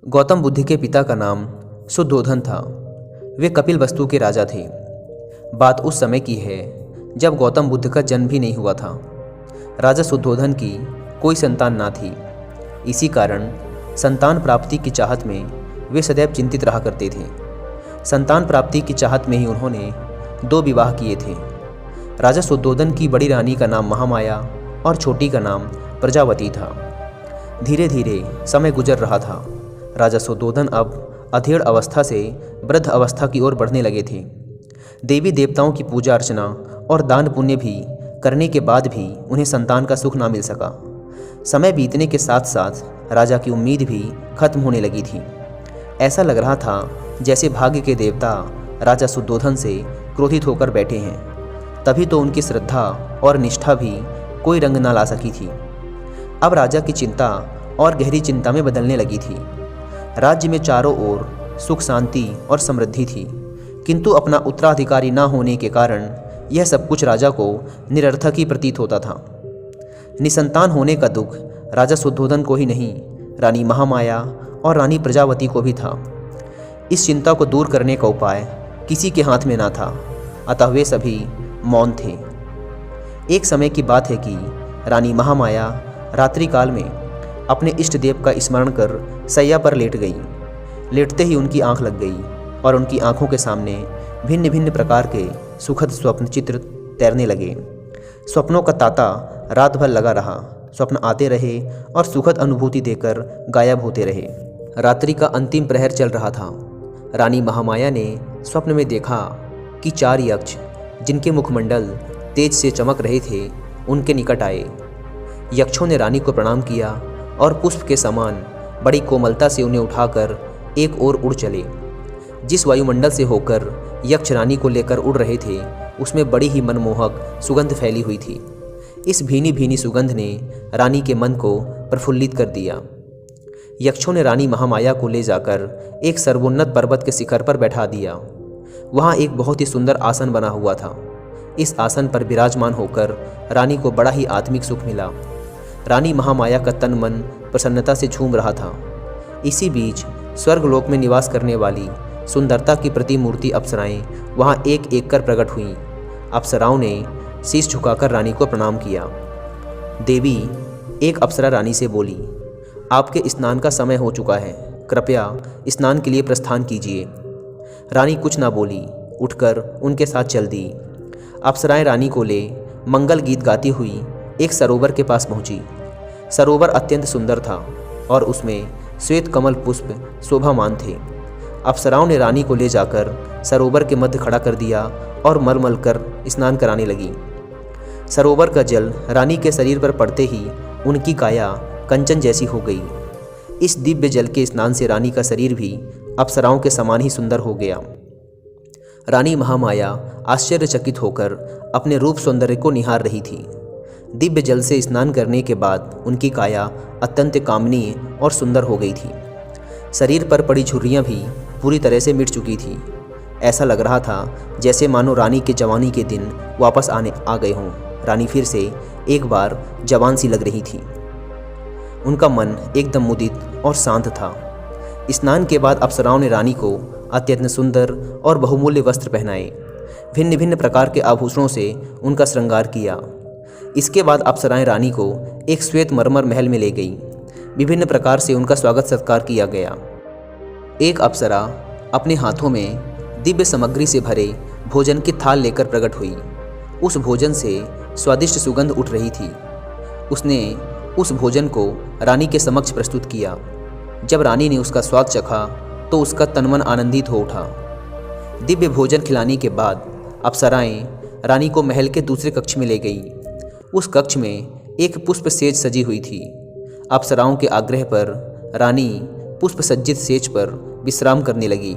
गौतम बुद्ध के पिता का नाम शुद्धोधन था। वे कपिलवस्तु के राजा थे। बात उस समय की है जब गौतम बुद्ध का जन्म भी नहीं हुआ था। राजा शुद्धोधन की कोई संतान ना थी। इसी कारण संतान प्राप्ति की चाहत में वे सदैव चिंतित रहा करते थे। संतान प्राप्ति की चाहत में ही उन्होंने 2 विवाह किए थे। राजा शुद्धोधन की बड़ी रानी का नाम महामाया और छोटी का नाम प्रजावती था। धीरे धीरे समय गुजर रहा था। राजा शुद्धोधन अब अधेड़ अवस्था से वृद्ध अवस्था की ओर बढ़ने लगे थे। देवी देवताओं की पूजा अर्चना और दान पुण्य भी करने के बाद भी उन्हें संतान का सुख ना मिल सका। समय बीतने के साथ साथ राजा की उम्मीद भी खत्म होने लगी थी। ऐसा लग रहा था जैसे भाग्य के देवता राजा शुद्धोधन से क्रोधित होकर बैठे हैं। तभी तो उनकी श्रद्धा और निष्ठा भी कोई रंग ना ला सकी थी। अब राजा की चिंता और गहरी चिंता में बदलने लगी थी। राज्य में चारों ओर सुख शांति और समृद्धि थी, किंतु अपना उत्तराधिकारी न होने के कारण यह सब कुछ राजा को निरर्थक ही प्रतीत होता था। निसंतान होने का दुख राजा शुद्धोधन को ही नहीं, रानी महामाया और रानी प्रजावती को भी था। इस चिंता को दूर करने का उपाय किसी के हाथ में ना था, अतः वे सभी मौन थे। एक समय की बात है कि रानी महामाया रात्रि काल में अपने इष्ट देव का स्मरण कर सैया पर लेट गई। लेटते ही उनकी आंख लग गई और उनकी आंखों के सामने भिन्न भिन्न प्रकार के सुखद स्वप्न चित्र तैरने लगे। स्वप्नों का तांता रात भर लगा रहा। स्वप्न आते रहे और सुखद अनुभूति देकर गायब होते रहे। रात्रि का अंतिम प्रहर चल रहा था। रानी महामाया ने स्वप्न में देखा कि 4 यक्ष, जिनके मुखमंडल तेज से चमक रहे थे, उनके निकट आए। यक्षों ने रानी को प्रणाम किया और पुष्प के समान बड़ी कोमलता से उन्हें उठाकर एक ओर उड़ चले। जिस वायुमंडल से होकर यक्ष रानी को लेकर उड़ रहे थे, उसमें बड़ी ही मनमोहक सुगंध फैली हुई थी। इस भीनी भीनी सुगंध ने रानी के मन को प्रफुल्लित कर दिया। यक्षों ने रानी महामाया को ले जाकर एक सर्वोन्नत पर्वत के शिखर पर बैठा दिया। वहाँ एक बहुत ही सुंदर आसन बना हुआ था। इस आसन पर विराजमान होकर रानी को बड़ा ही आत्मिक सुख मिला। रानी महामाया का तन मन प्रसन्नता से झूम रहा था। इसी बीच स्वर्गलोक में निवास करने वाली सुंदरता की प्रतिमूर्ति अप्सराएं वहाँ एक एक कर प्रकट हुईं। अप्सराओं ने शीश झुकाकर रानी को प्रणाम किया। देवी, एक अप्सरा रानी से बोली, आपके स्नान का समय हो चुका है, कृपया स्नान के लिए प्रस्थान कीजिए। रानी कुछ ना बोली, उठकर उनके साथ चल दी। अप्सराएं रानी को ले मंगल गीत गाती हुई एक सरोवर के पास पहुंची। सरोवर अत्यंत सुंदर था और उसमें श्वेत कमल पुष्प शोभामान थे। अप्सराओं ने रानी को ले जाकर सरोवर के मध्य खड़ा कर दिया और मलमल कर स्नान कराने लगी। सरोवर का जल रानी के शरीर पर पड़ते ही उनकी काया कंचन जैसी हो गई। इस दिव्य जल के स्नान से रानी का शरीर भी अप्सराओं के समान ही सुंदर हो गया। रानी महामाया आश्चर्यचकित होकर अपने रूप सौंदर्य को निहार रही थी। दिव्य जल से स्नान करने के बाद उनकी काया अत्यंत कामनीय और सुंदर हो गई थी। शरीर पर पड़ी झुर्रियाँ भी पूरी तरह से मिट चुकी थी। ऐसा लग रहा था जैसे मानो रानी के जवानी के दिन वापस आ गए हों। रानी फिर से एक बार जवान सी लग रही थी। उनका मन एकदम मुदित और शांत था। स्नान के बाद अप्सराओं ने रानी को अत्यंत सुंदर और बहुमूल्य वस्त्र पहनाए। भिन्न भिन्न प्रकार के आभूषणों से उनका श्रृंगार किया। इसके बाद अप्सराएं रानी को एक श्वेत मरमर महल में ले गई। विभिन्न प्रकार से उनका स्वागत सत्कार किया गया। एक अप्सरा अपने हाथों में दिव्य सामग्री से भरे भोजन की थाल लेकर प्रकट हुई। उस भोजन से स्वादिष्ट सुगंध उठ रही थी। उसने उस भोजन को रानी के समक्ष प्रस्तुत किया। जब रानी ने उसका स्वाद चखा तो उसका तनमन आनंदित हो उठा। दिव्य भोजन खिलाने के बाद अप्सराएं रानी को महल के दूसरे कक्ष में ले गई। उस कक्ष में एक पुष्प सेज सजी हुई थी। अप्सराओं के आग्रह पर रानी पुष्प सज्जित सेज पर विश्राम करने लगी।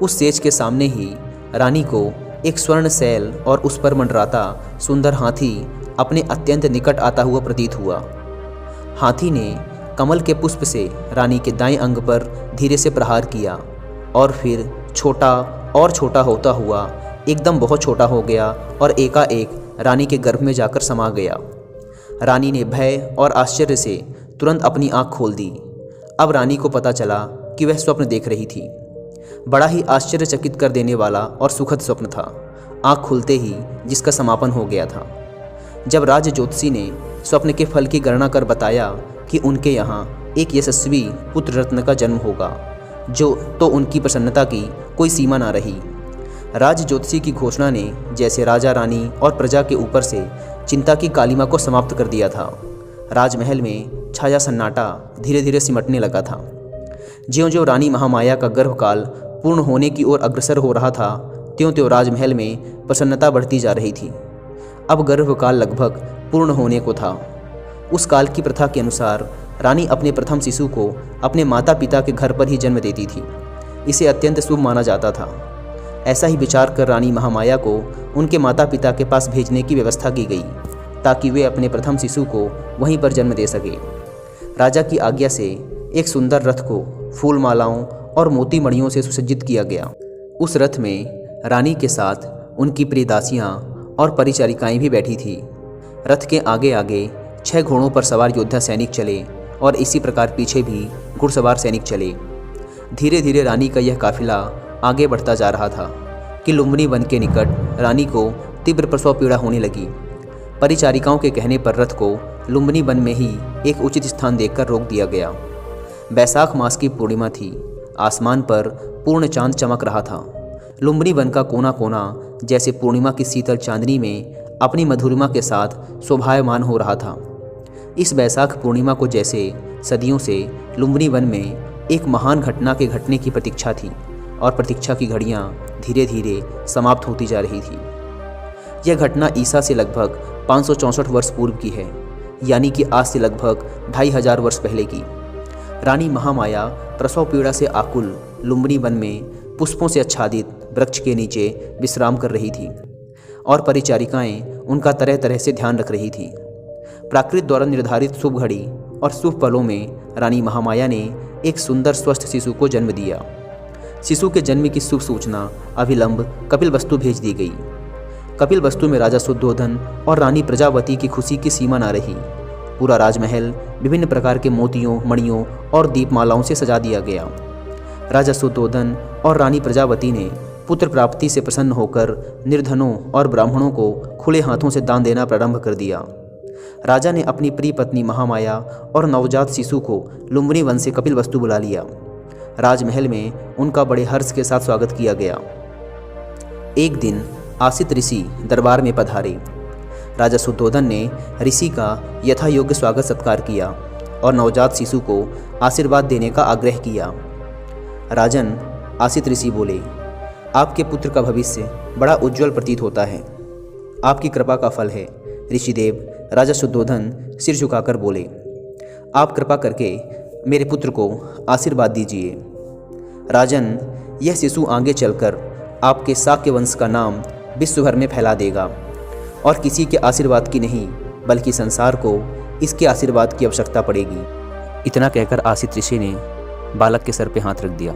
उस सेज के सामने ही रानी को एक स्वर्ण शैल और उस पर मंडराता सुंदर हाथी अपने अत्यंत निकट आता हुआ प्रतीत हुआ। हाथी ने कमल के पुष्प से रानी के दाएं अंग पर धीरे से प्रहार किया और फिर छोटा और छोटा होता हुआ एकदम बहुत छोटा हो गया और एकाएक रानी के गर्भ में जाकर समा गया। रानी ने भय और आश्चर्य से तुरंत अपनी आंख खोल दी। अब रानी को पता चला कि वह स्वप्न देख रही थी। बड़ा ही आश्चर्यचकित कर देने वाला और सुखद स्वप्न था। आँख खुलते ही जिसका समापन हो गया था। जब राज ज्योतिषी ने स्वप्न के फल की गणना कर बताया कि उनके यहाँ एक यशस्वी पुत्र रत्न का जन्म होगा, तो उनकी प्रसन्नता की कोई सीमा ना रही। राज ज्योतिषी की घोषणा ने जैसे राजा रानी और प्रजा के ऊपर से चिंता की कालिमा को समाप्त कर दिया था। राजमहल में छाया सन्नाटा धीरे धीरे सिमटने लगा था। ज्यों-ज्यों रानी महामाया का गर्भकाल पूर्ण होने की ओर अग्रसर हो रहा था, त्यों-त्यों राजमहल में प्रसन्नता बढ़ती जा रही थी। अब गर्भकाल लगभग पूर्ण होने को था। उस काल की प्रथा के अनुसार रानी अपने प्रथम शिशु को अपने माता पिता के घर पर ही जन्म देती थी। इसे अत्यंत शुभ माना जाता था। ऐसा ही विचार कर रानी महामाया को उनके माता पिता के पास भेजने की व्यवस्था की गई, ताकि वे अपने प्रथम शिशु को वहीं पर जन्म दे सके। राजा की आज्ञा से एक सुंदर रथ को फूल मालाओं और मोती मणियों से सुसज्जित किया गया। उस रथ में रानी के साथ उनकी प्रिय दासियाँ और परिचारिकाएं भी बैठी थी। रथ के आगे आगे 6 घोड़ों पर सवार योद्धा सैनिक चले और इसी प्रकार पीछे भी घुड़सवार सैनिक चले। धीरे धीरे रानी का यह काफिला आगे बढ़ता जा रहा था कि लुम्बिनी वन के निकट रानी को तीव्र प्रसव पीड़ा होने लगी। परिचारिकाओं के कहने पर रथ को लुम्बिनी वन में ही एक उचित स्थान देखकर रोक दिया गया। बैसाख मास की पूर्णिमा थी। आसमान पर पूर्ण चांद चमक रहा था। लुम्बिनी वन का कोना कोना जैसे पूर्णिमा की शीतल चांदनी में अपनी मधुरिमा के साथ शोभायमान हो रहा था। इस बैसाख पूर्णिमा को जैसे सदियों से लुम्बिनी वन में एक महान घटना के घटने की प्रतीक्षा थी, और प्रतीक्षा की घड़ियां धीरे धीरे समाप्त होती जा रही थी। यह घटना ईसा से लगभग 564 वर्ष पूर्व की है, यानी कि आज से लगभग 2500 वर्ष पहले की। रानी महामाया प्रसव पीड़ा से आकुल लुम्बिनी वन में पुष्पों से आच्छादित वृक्ष के नीचे विश्राम कर रही थी, और परिचारिकाएं उनका तरह तरह से ध्यान रख रही थी। प्राकृत द्वारा निर्धारित शुभ घड़ी और शुभ पलों में रानी महामाया ने एक सुंदर स्वस्थ शिशु को जन्म दिया। शिशु के जन्म की शुभ सूचना अविलंब कपिलवस्तु भेज दी गई। कपिलवस्तु में राजा शुद्धोधन और रानी प्रजावती की खुशी की सीमा न रही। पूरा राजमहल विभिन्न प्रकार के मोतियों, मणियों और दीपमालाओं से सजा दिया गया। राजा शुद्धोधन और रानी प्रजावती ने पुत्र प्राप्ति से प्रसन्न होकर निर्धनों और ब्राह्मणों को खुले हाथों से दान देना प्रारंभ कर दिया। राजा ने अपनी प्रिय पत्नी महामाया और नवजात शिशु को लुम्बिनी वन से कपिलवस्तु बुला लिया। राजमहल में उनका बड़े हर्ष के साथ स्वागत किया गया। एक दिन आसित ऋषि दरबार में पधारे। राजा शुद्धोधन ने ऋषि का यथा योग्य स्वागत सत्कार किया और नवजात शिशु को आशीर्वाद देने का आग्रह किया। राजन, आसित ऋषि बोले, आपके पुत्र का भविष्य बड़ा उज्जवल प्रतीत होता है। आपकी कृपा का फल है। ऋषिदेव राजा शुद्धोधन सिर झुकाकर बोले, आप कृपा करके मेरे पुत्र को आशीर्वाद दीजिए। राजन, यह शिशु आगे चलकर आपके शाक्य वंश का नाम विश्व भर में फैला देगा, और किसी के आशीर्वाद की नहीं बल्कि संसार को इसके आशीर्वाद की आवश्यकता पड़ेगी। इतना कहकर आसित ऋषि ने बालक के सर पे हाथ रख दिया।